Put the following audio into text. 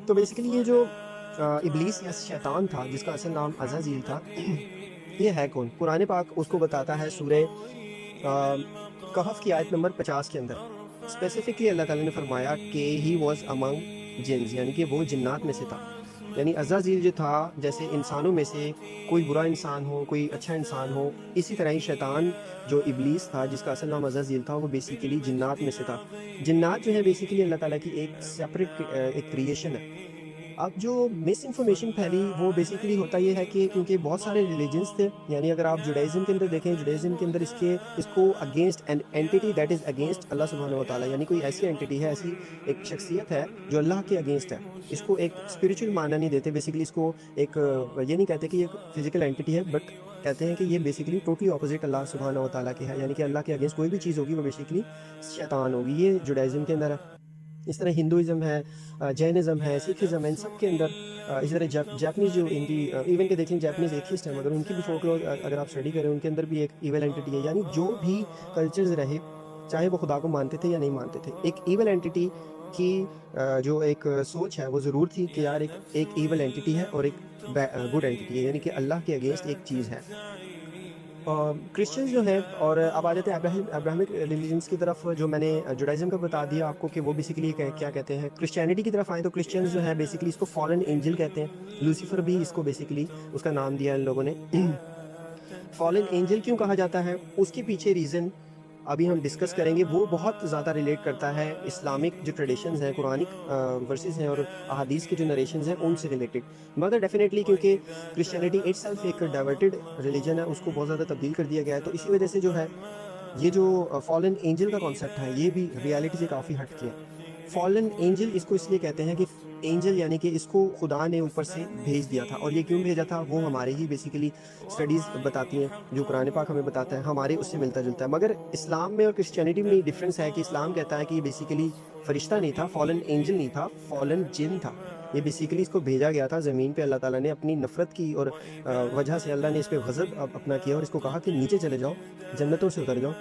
تو بیسیکلی یہ جو ابلیس یا شیطان تھا جس کا اصل نام عزازیل تھا، یہ ہے کون؟ قرآن پاک اس کو بتاتا ہے سورہ کہف کی آیت نمبر 50 کے اندر اسپیسیفکلی اللہ تعالیٰ نے فرمایا کہ ہی واز امنگ جنز، یعنی کہ وہ جنات میں سے تھا. یعنی عزازیل جو تھا جیسے انسانوں میں سے کوئی برا انسان ہو کوئی اچھا انسان ہو، اسی طرح ہی شیطان جو ابلیس تھا جس کا اصل نام عزازیل تھا وہ بیسیکلی جنات میں سے تھا. جنات جو ہے بیسیکلی اللہ تعالیٰ کی ایک سیپریٹ ایک کریشن ہے. اب جو مس انفارمیشن پھیلی وہ بیسیکلی ہوتا یہ ہے کہ کیونکہ بہت سارے ریلیجنس تھے، یعنی اگر آپ جوڈائزم کے اندر دیکھیں، جوڈائزم کے اندر اس کو against an anti that is against اللہ سبحانہ و تعالیٰ، یعنی کوئی ایسی اینٹی ہے، ایسی ایک شخصیت ہے جو اللہ کے اگینسٹ ہے. اس کو ایک اسپریچول معنی نہیں دیتے، بیسیکلی اس کو ایک یہ نہیں کہتے کہ یہ ایک فزیکل اینٹی ہے، بٹ کہتے ہیں کہ یہ بیسیکلی ٹوٹلی اپوزٹ اللہ سبحانہ و تعالیٰ کے ہے، یعنی کہ اللہ کے اگینسٹ کوئی بھی چیز ہوگی وہ بیسیکلی شیطان ہوگی. یہ جوڈائزم کے اندر ہے. اس طرح ہندوازم ہے، جینزم ہے، سکھزم ہے، ان سب کے اندر اسی طرح جاپنیز جو ان کی ایون کہ دیکھ لیں جاپنیز ایتھیسٹ ہیں مگر ان کی بھی فولکلور اگر آپ اسٹڈی کریں ان کے اندر بھی ایک ایول اینٹی ہے. یعنی جو بھی کلچرز رہے چاہے وہ خدا کو مانتے تھے یا نہیں مانتے تھے، ایک ایول اینٹی کی جو ایک سوچ ہے وہ ضرور تھی کہ یار ایک ایول اینٹی ہے اور ایک گڈ اینٹی ہے، یعنی کہ اللہ کے اگینسٹ ایک چیز ہے. کرسچنز جو ہیں، اور اب آ جاتے ہیں ابراہمک ریلیجنس کی طرف، جو میں نے جوڈائزم کا بتا دیا آپ کو کہ وہ بیسیکلی کیا کہتے ہیں. کرسچینٹی کی طرف آئیں تو کرسچنز جو ہیں بیسیکلی اس کو فالن اینجل کہتے ہیں. لوسیفر بھی اس کو بیسیکلی اس کا نام دیا ان لوگوں نے. فالن اینجل کیوں کہا جاتا ہے اس کے پیچھے ریزن ابھی ہم ڈسکس کریں گے. وہ بہت زیادہ ریلیٹ کرتا ہے اسلامک جو ٹریڈیشنز ہیں، قرآنک ورسز ہیں اور احادیث کے جو نریشنز ہیں ان سے ریلیٹڈ. مگر ڈیفینیٹلی کیونکہ کرسچینٹی اٹ سیلف ایک ڈائیورٹڈ ریلیجن ہے، اس کو بہت زیادہ تبدیل کر دیا گیا ہے، تو اسی وجہ سے جو ہے یہ جو فالن اینجل کا کانسیپٹ ہے یہ بھی ریالٹی سے کافی ہٹ کے. فالن اینجل اس کو اس لیے کہتے ہیں کہ اینجل یعنی کہ اس کو خدا نے اوپر سے بھیج دیا تھا، اور یہ کیوں بھیجا تھا وہ ہمارے ہی بیسیکلی اسٹڈیز بتاتی ہیں، جو قرآن پاک ہمیں بتاتا ہے ہمارے اس سے ملتا جلتا ہے. مگر اسلام میں اور کرسچینٹی میں ڈفرینس ہے کہ اسلام کہتا ہے کہ یہ بیسیکلی فرشتہ نہیں تھا، فالن اینجل نہیں تھا، فالن جن تھا. یہ بیسیکلی اس کو بھیجا گیا تھا زمین پہ، اللہ تعالیٰ نے اپنی نفرت کی اور وجہ سے اللہ نے اس پہ غضب اپنا کیا اور اس کو کہا کہ نیچے چلے جاؤ، جنتوں سے اتر جاؤ.